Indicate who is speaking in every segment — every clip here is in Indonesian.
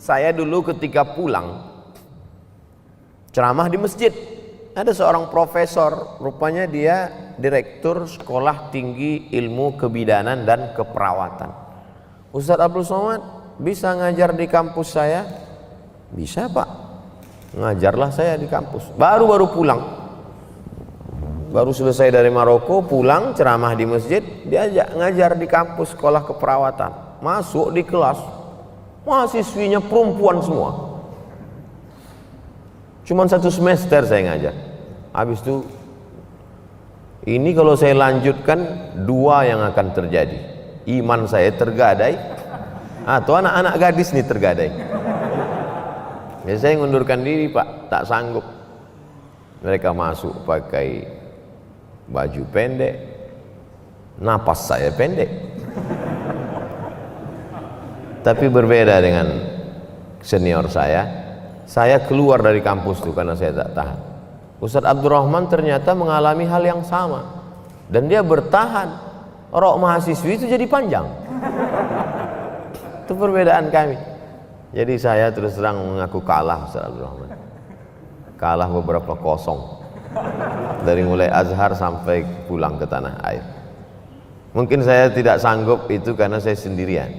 Speaker 1: Saya dulu ketika pulang ceramah di masjid, ada seorang profesor, rupanya dia direktur sekolah tinggi ilmu kebidanan dan keperawatan. Ustadz Abdul Somad bisa ngajar di kampus saya? Bisa Pak, ngajarlah saya di kampus. Baru pulang, baru selesai dari Maroko, pulang ceramah di masjid, diajak ngajar di kampus sekolah keperawatan. Masuk di kelas, mahasiswinya perempuan semua. Cuman 1 semester saya ngajar. Habis itu, ini kalau saya lanjutkan 2 yang akan terjadi. Iman saya tergadai, atau anak-anak gadis nih tergadai. Ya, saya ngundurkan diri Pak, tak sanggup. Mereka masuk pakai baju pendek, napas saya pendek. Tapi berbeda dengan senior saya keluar dari kampus itu karena saya tak tahan. Ustadz Abdurrahman ternyata mengalami hal yang sama, dan dia bertahan. Rok mahasiswi itu jadi panjang. Itu perbedaan kami. Jadi saya terus terang mengaku kalah Ustadz Abdurrahman. Kalah beberapa 0 dari mulai Azhar sampai pulang ke tanah air. Mungkin saya tidak sanggup itu karena saya sendirian.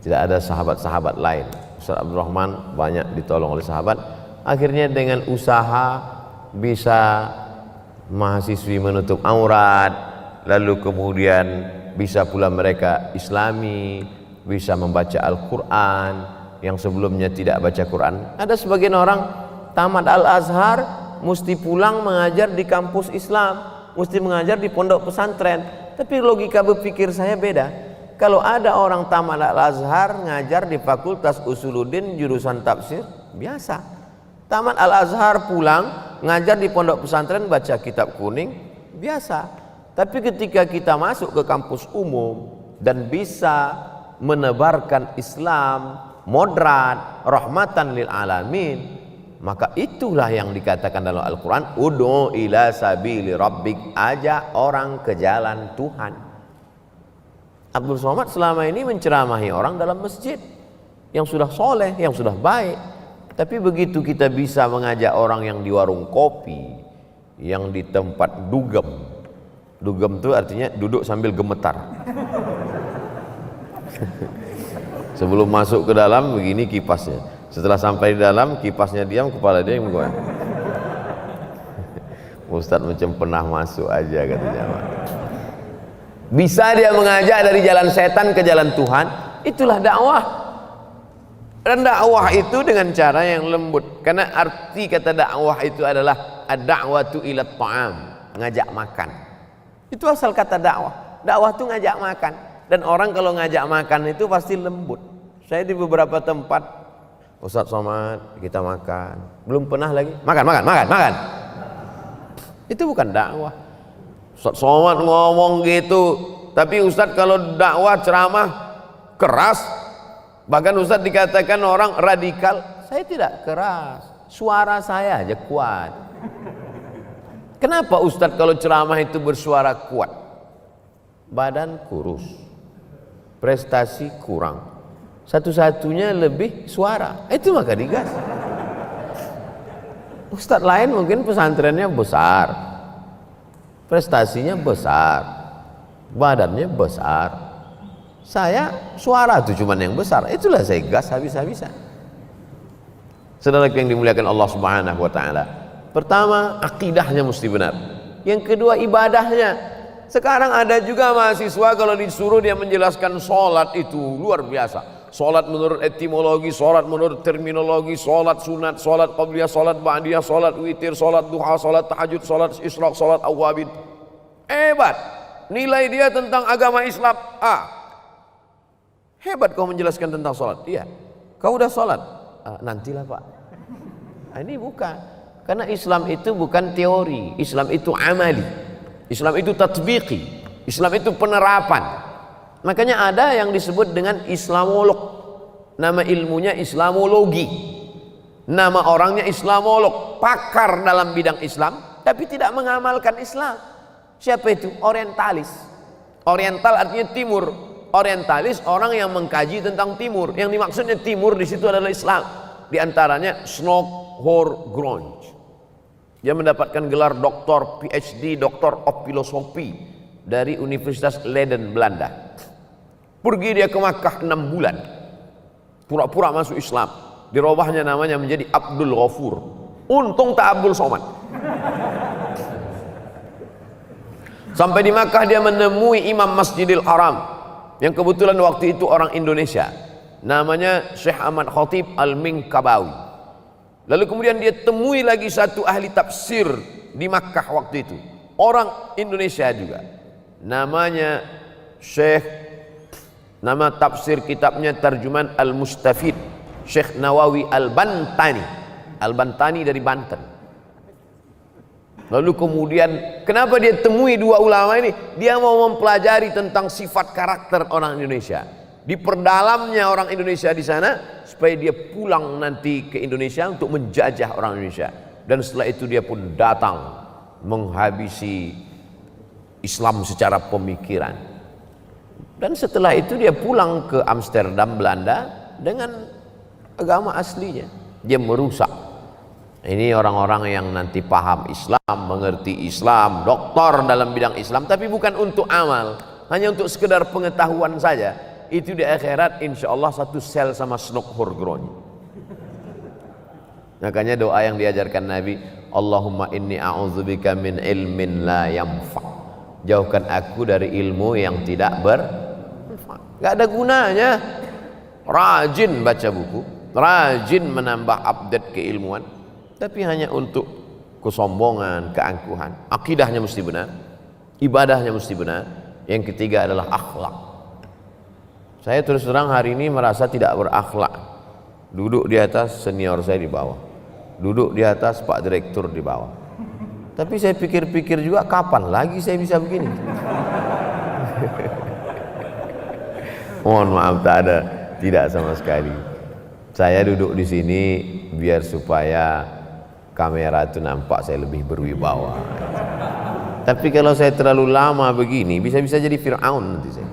Speaker 1: Tidak ada sahabat-sahabat lain. Ustadz Abdurrahman banyak ditolong oleh sahabat. Akhirnya dengan usaha bisa mahasiswi menutup aurat, lalu kemudian bisa pula mereka islami, bisa membaca Al-Quran yang sebelumnya tidak baca Quran. Ada sebagian orang tamat Al-Azhar mesti pulang mengajar di kampus Islam, mesti mengajar di pondok pesantren. Tapi logika berpikir saya beda. Kalau ada orang tamat Al-Azhar ngajar di Fakultas Usuluddin jurusan tafsir, biasa. Tamat Al-Azhar pulang ngajar di pondok pesantren baca kitab kuning, biasa. Tapi ketika kita masuk ke kampus umum dan bisa menebarkan Islam moderat, rahmatan lil alamin, maka itulah yang dikatakan dalam Al-Quran, ud'u ila sabili rabbik, ajak orang ke jalan Tuhan. Abdul Somad selama ini menceramahi orang dalam masjid yang sudah soleh, yang sudah baik. Tapi begitu kita bisa mengajak orang yang di warung kopi, yang di tempat dugem. Dugem itu artinya duduk sambil gemetar. Sebelum masuk ke dalam begini kipasnya. Setelah sampai di dalam kipasnya diam, kepala dia yang goyang. Ustadz macam pernah masuk aja katanya. Bisa dia mengajak dari jalan setan ke jalan Tuhan, itulah dakwah. Dan dakwah itu dengan cara yang lembut. Karena arti kata dakwah itu adalah ad-da'watu ila ta'am, ngajak makan. Itu asal kata dakwah. Dakwah itu ngajak makan. Dan orang kalau ngajak makan itu pasti lembut. Saya di beberapa tempat, Ustadz Somad kita makan, belum pernah lagi makan. Itu bukan dakwah. Ustadz Somad ngomong gitu, tapi Ustadz kalau dakwah ceramah keras, bahkan Ustadz dikatakan orang radikal. Saya tidak keras, suara saya aja kuat. Kenapa Ustadz kalau ceramah itu bersuara kuat? Badan kurus, prestasi kurang, satu-satunya lebih suara, itu maka digas. Ustadz lain mungkin pesantrennya besar, prestasinya besar, badannya besar. Saya suara itu cuman yang besar, itulah saya gas habis-habisan. Saudara yang dimuliakan Allah Subhanahu wa taala. Pertama, akidahnya mesti benar. Yang kedua, ibadahnya. Sekarang ada juga mahasiswa kalau disuruh dia menjelaskan sholat itu luar biasa. Sholat menurut etimologi, sholat menurut terminologi, sholat sunat, sholat qabliyah, sholat ba'diyah, sholat witir, sholat duha, sholat tahajud, sholat isyraq, sholat awwabin. Hebat. Nilai dia tentang agama Islam A. Hebat kau menjelaskan tentang sholat. Iya. Kau udah sholat? Nantilah Pak. Ini bukan. Karena Islam itu bukan teori. Islam itu amali. Islam itu tatbiqi. Islam itu penerapan. Makanya ada yang disebut dengan Islamolog. Nama ilmunya Islamologi. Nama orangnya Islamolog. Pakar dalam bidang Islam, tapi tidak mengamalkan Islam. Siapa itu? Orientalis. Oriental artinya timur. Orientalis orang yang mengkaji tentang timur. Yang dimaksudnya timur di situ adalah Islam. Di antaranya Snokhor Gronj. Dia mendapatkan gelar doktor PhD, Doctor of Philosophy dari Universitas Leiden, Belanda. Pergi dia ke Makkah 6 bulan. Pura-pura masuk Islam. Dirubahnya namanya menjadi Abdul Ghafur. Untung tak Abdul Somad. Sampai di Makkah dia menemui Imam Masjidil Haram yang kebetulan waktu itu orang Indonesia, namanya Syekh Ahmad Khatib Al-Minkabawi. Lalu kemudian dia temui lagi satu ahli tafsir di Makkah waktu itu, orang Indonesia juga, namanya Syekh, nama tafsir kitabnya Tarjuman Al-Mustafid, Syekh Nawawi Al-Bantani. Al-Bantani dari Banten. Lalu kemudian kenapa dia temui dua ulama ini? Dia mau mempelajari tentang sifat karakter orang Indonesia. Diperdalamnya orang Indonesia di sana supaya dia pulang nanti ke Indonesia untuk menjajah orang Indonesia. Dan setelah itu dia pun datang menghabisi Islam secara pemikiran. Dan setelah itu dia pulang ke Amsterdam, Belanda dengan agama aslinya. Dia merusak. Ini orang-orang yang nanti paham Islam, mengerti Islam, doktor dalam bidang Islam, tapi bukan untuk amal, hanya untuk sekedar pengetahuan saja. Itu di akhirat insya Allah satu sel sama Snokhor Gronj. Makanya doa yang diajarkan Nabi, Allahumma inni a'udzubika min ilmin la yanfa'. Jauhkan aku dari ilmu yang tidak bermanfaat. Gak ada gunanya. Rajin baca buku, rajin menambah update keilmuan, tapi hanya untuk kesombongan, keangkuhan. Akidahnya mesti benar, ibadahnya mesti benar. Yang ketiga adalah akhlak. Saya terus terang hari ini merasa tidak berakhlak. Duduk di atas senior saya di bawah, duduk di atas Pak Direktur di bawah. Tapi saya pikir-pikir juga, kapan lagi saya bisa begini? Mohon maaf, tak ada, tidak sama sekali. Saya duduk di sini biar supaya kamera itu nampak saya lebih berwibawa. Tapi kalau saya terlalu lama begini, bisa-bisa jadi Fir'aun nanti saya.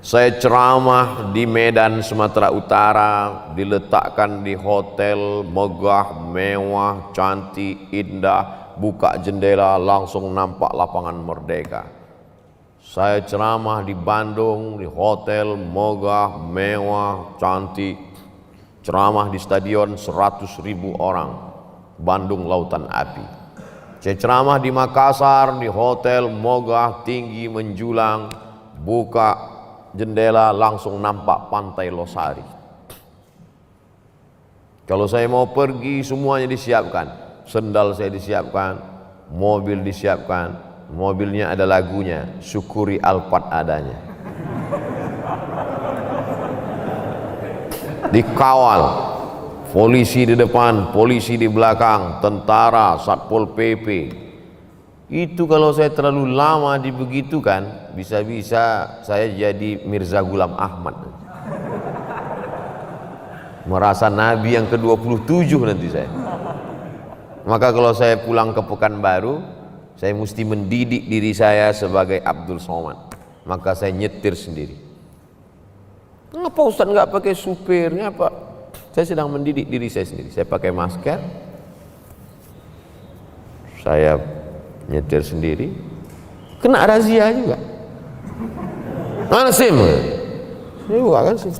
Speaker 1: Saya ceramah di Medan, Sumatera Utara, diletakkan di hotel megah, mewah, cantik, indah, buka jendela langsung nampak lapangan Merdeka. Saya ceramah di Bandung, di hotel megah, mewah, cantik, ceramah di stadion 100.000 orang, Bandung Lautan Api. Saya ceramah di Makassar, di hotel megah, tinggi, menjulang, buka jendela langsung nampak pantai Losari. Kalau saya mau pergi semuanya disiapkan, sendal saya disiapkan, mobil disiapkan, mobilnya ada lagunya, syukuri Alphard adanya. Dikawal, polisi di depan, polisi di belakang, tentara, Satpol PP. Itu kalau saya terlalu lama dibegitukan, bisa-bisa saya jadi Mirza Ghulam Ahmad. Merasa Nabi yang ke-27 nanti saya. Maka kalau saya pulang ke Pekanbaru, saya mesti mendidik diri saya sebagai Abdul Somad. Maka saya nyetir sendiri. Ngapa Ustaz nggak pakai supir? Ngapa? Saya sedang mendidik diri saya sendiri. Saya pakai masker, saya nyetir sendiri, kena razia juga. Mana SIM? Saya buka kan SIM.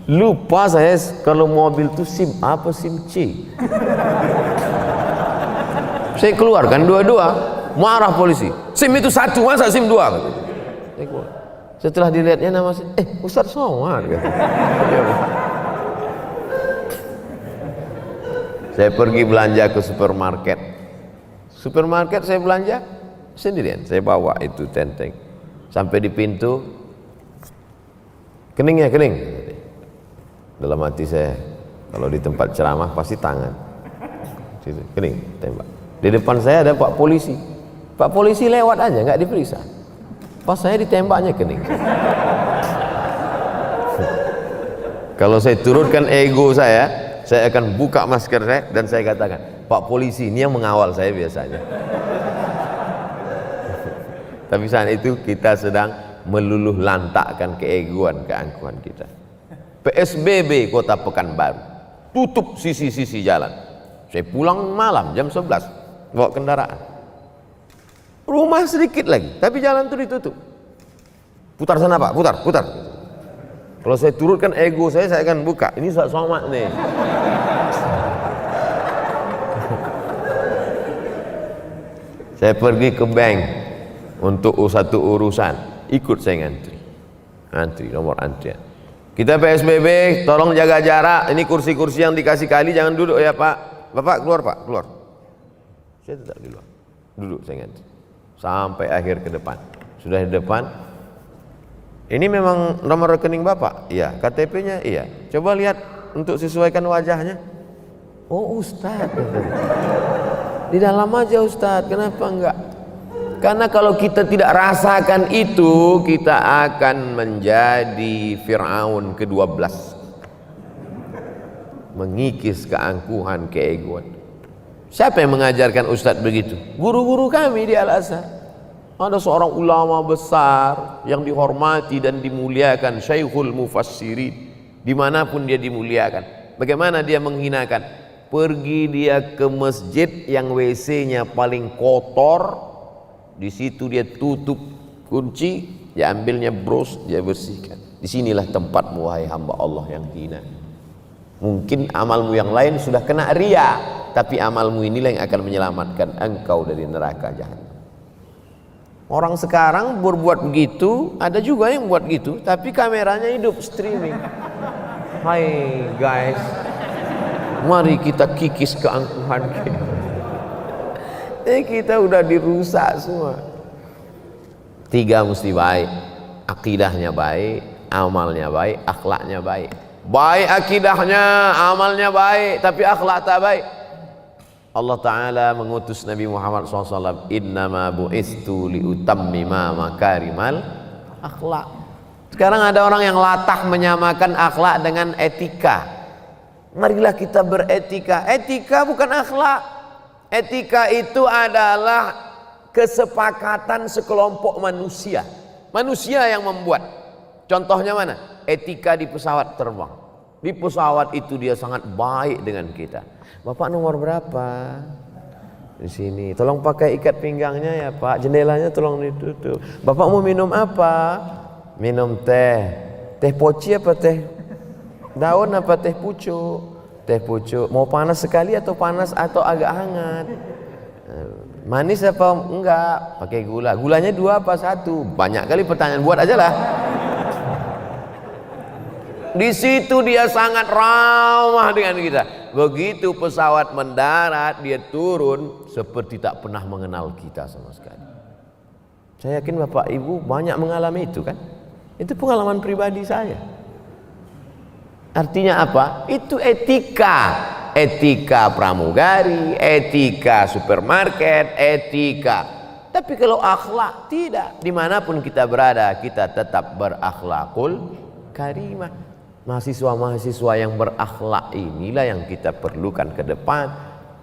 Speaker 1: Lupa saya kalau mobil itu SIM apa, SIM C. Saya keluarkan dua-dua, marah polisi. SIM itu satu, masa SIM dua? Saya keluar. Setelah dilihatnya nama saya, Ustaz Somad. Saya pergi belanja ke supermarket. Supermarket saya belanja sendirian. Saya bawa itu tenteng. Sampai di pintu, kening ya, kening. Dalam hati saya, kalau di tempat ceramah pasti tangan. Kening, tembak. Di depan saya ada Pak Polisi. Pak Polisi lewat aja, nggak diperiksa. Pas saya ditembaknya kening. Kalau saya turunkan ego saya akan buka masker saya dan saya katakan, Pak Polisi, ini yang mengawal saya biasanya. Tapi saat itu kita sedang meluluh lantakkan keangkuhan kita. PSBB Kota Pekanbaru, tutup sisi-sisi jalan. Saya pulang malam jam 11 bawa kendaraan. Rumah sedikit lagi, tapi jalan itu ditutup. Putar sana Pak, putar. Kalau saya turutkan ego saya akan buka. Ini somat nih. Saya pergi ke bank untuk satu urusan, ikut saya ngantri nomor antrian. Kita PSBB, tolong jaga jarak. Ini kursi-kursi yang dikasih kali jangan duduk ya Pak. Bapak keluar Pak, keluar. Saya tetap di luar, duduk saya ngantri sampai akhir ke depan. Sudah di depan. Ini memang nomor rekening Bapak? Iya. KTP-nya? Iya. Coba lihat untuk sesuaikan wajahnya. Oh Ustaz, di dalam aja Ustaz, kenapa enggak? Karena kalau kita tidak rasakan itu, kita akan menjadi Fir'aun ke-12, mengikis keangkuhan, keegoan. Siapa yang mengajarkan Ustaz begitu? Guru-guru kami di Al-Azhar. Ada seorang ulama besar yang dihormati dan dimuliakan, Syekhul Mufassirin, dimanapun dia dimuliakan. Bagaimana dia menghinakan? Pergi dia ke masjid yang WC-nya paling kotor, di situ dia tutup kunci, dia ambilnya bros, dia bersihkan. Disinilah tempatmu wahai hamba Allah yang hina. Mungkin amalmu yang lain sudah kena ria, tapi amalmu inilah yang akan menyelamatkan engkau dari neraka jahanam. Orang sekarang berbuat begitu, ada juga yang buat gitu, tapi kameranya hidup streaming. Hai guys, mari kita kikis keangkuhan kita. Kita udah dirusak semua. 3 mesti baik, akidahnya baik, amalnya baik, akhlaknya baik. Baik akidahnya, amalnya baik, tapi akhlak tak baik. Allah Ta'ala mengutus Nabi Muhammad SAW, innama bu'istu liutammima makarimal akhlak. Sekarang ada orang yang latah menyamakan akhlak dengan etika. Marilah kita beretika. Etika bukan akhlak. Etika itu adalah kesepakatan sekelompok manusia. Manusia yang membuat. Contohnya mana? Etika di pesawat terbang. Di pesawat itu dia sangat baik dengan kita. Bapak nomor berapa? Di sini. Tolong pakai ikat pinggangnya ya Pak. Jendelanya tolong ditutup. Bapak mau minum apa? Minum teh. Teh poci apa teh daun apa teh pucuk? Teh pucuk. Mau panas sekali atau panas atau agak hangat? Manis apa enggak? Pakai gula. Gulanya 2 apa 1? Banyak kali pertanyaan, buat aja lah. Di situ dia sangat ramah dengan kita. Begitu pesawat mendarat, dia turun seperti tak pernah mengenal kita sama sekali. Saya yakin Bapak Ibu banyak mengalami itu kan? Itu pengalaman pribadi saya. Artinya apa? Itu etika. Etika pramugari, etika supermarket, etika. Tapi kalau akhlak tidak. Dimanapun kita berada, kita tetap berakhlakul karimah. Mahasiswa-mahasiswa yang berakhlak inilah yang kita perlukan ke depan.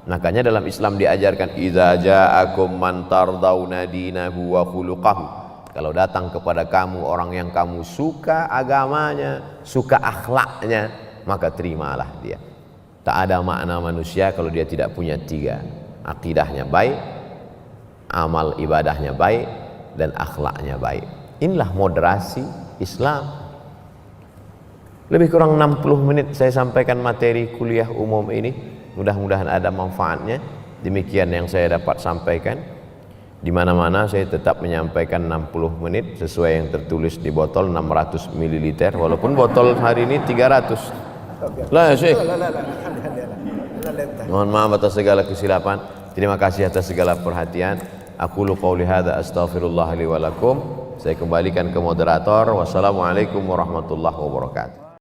Speaker 1: Makanya dalam Islam diajarkan, idza ja'akum man tardawna dinahu wa khuluquhu. Kalau datang kepada kamu orang yang kamu suka agamanya, suka akhlaknya, maka terimalah dia. Tak ada makna manusia kalau dia tidak punya 3. Akidahnya baik, amal ibadahnya baik, dan akhlaknya baik. Inilah moderasi Islam. Lebih kurang 60 menit saya sampaikan materi kuliah umum ini. Mudah-mudahan ada manfaatnya. Demikian yang saya dapat sampaikan. Di mana-mana saya tetap menyampaikan 60 menit sesuai yang tertulis di botol 600 ml. Walaupun botol hari ini 300. Lah, Syekh. Mohon maaf atas segala kesilapan. Terima kasih atas segala perhatian. Aqulu qouli hadza astaghfirullah li wa lakum. Saya kembalikan ke moderator. Wassalamualaikum warahmatullahi wabarakatuh.